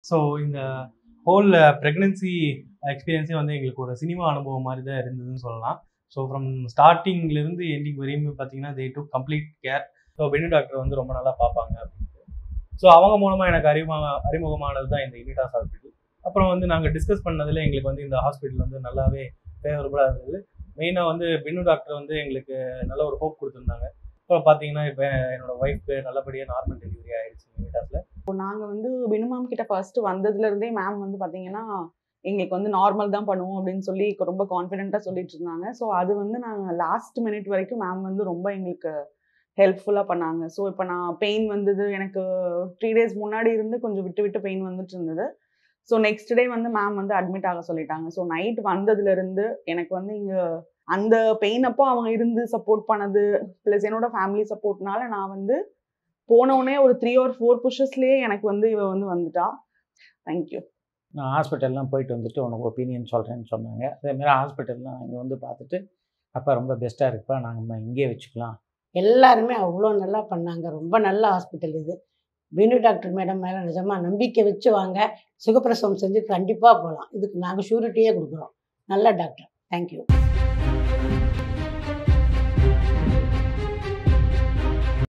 So இந்த whole pregnancy எக்ஸ்பீரியன்ஸே வந்து எங்களுக்கு ஒரு சினிமா அனுபவம் மாதிரி தான் இருந்ததுன்னு சொல்லலாம். ஸோ ஃப்ரம் ஸ்டார்டிங்லேருந்து எண்டிங் வரையுமே பார்த்தீங்கன்னா they took complete care. So பென்னு டாக்டர் வந்து ரொம்ப நல்லா பார்ப்பாங்க அப்படின்ட்டு. ஸோ அவங்க மூலமாக எனக்கு அறிமுகமானது தான் இந்த யூனிட்டாஸ் ஹாஸ்பிட்டல். அப்புறம் வந்து நாங்கள் டிஸ்கஸ் பண்ணதில் எங்களுக்கு வந்து இந்த ஹாஸ்பிட்டல் வந்து நல்லாவே ஃபேவரபுளாக இருந்தது. மெயினாக வந்து பென்னு டாக்டர் வந்து எங்களுக்கு நல்ல ஒரு ஹோப் கொடுத்துருந்தாங்க. அப்புறம் பார்த்தீங்கன்னா இப்போ என்னோட ஒய்ஃப்க்கு நல்லபடியாக நார்மல் டெலிவரி ஆகிடுச்சு யூனிட்டாஸில். நாங்கள் வந்து பென்னு மேம் கிட்ட ஃபர்ஸ்ட் வந்ததுலேருந்தே மேம் வந்து பார்த்தீங்கன்னா எங்களுக்கு வந்து நார்மல் தான் பண்ணுவோம் அப்படின்னு சொல்லி ரொம்ப கான்ஃபிடென்ட்டாக சொல்லிட்டு இருந்தாங்க. ஸோ அது வந்து நாங்கள் லாஸ்ட் மினிட் வரைக்கும் மேம் வந்து ரொம்ப எங்களுக்கு ஹெல்ப்ஃபுல்லாக பண்ணாங்க. ஸோ இப்போ நான் பெயின் வந்தது எனக்கு 3 days முன்னாடி இருந்து கொஞ்சம் விட்டு விட்டு பெயின் வந்துட்டு இருந்தது. ஸோ நெக்ஸ்ட் டே வந்து மேம் வந்து அட்மிட் ஆக சொல்லிட்டாங்க. ஸோ நைட் வந்ததுலேருந்து எனக்கு வந்து இங்கே அந்த பெயின் அப்போ அவங்க இருந்து சப்போர்ட் பண்ணது ப்ளஸ் என்னோட ஃபேமிலி சப்போர்ட்னால நான் வந்து போனவுடனே ஒரு 3 or 4 புஷஸ்லேயே எனக்கு வந்து இவ வந்து வந்துட்டா. தேங்க்யூ. நான் ஹாஸ்பிட்டல்லாம் போயிட்டு வந்துட்டு உனக்கு ஒப்பீனியன் சொல்கிறேன்னு சொன்னாங்க. அதேமாதிரி ஹாஸ்பிட்டல்லாம் இங்கே வந்து பார்த்துட்டு அப்போ ரொம்ப பெஸ்ட்டாக இருக்குப்பா, நாங்கள் இங்கேயே வச்சுக்கலாம். எல்லாருமே அவ்வளோ நல்லா பண்ணாங்க. ரொம்ப நல்ல ஹாஸ்பிட்டல் இது. பென்னு டாக்டர் மேடம் மேலே நிஜமாக நம்பிக்கை வச்சு வாங்க. சுகப்பிரசவம் செஞ்சு கண்டிப்பாக போகலாம். இதுக்கு நாங்கள் ஷூரிட்டியே கொடுக்குறோம். நல்ல டாக்டர். தேங்க்யூ.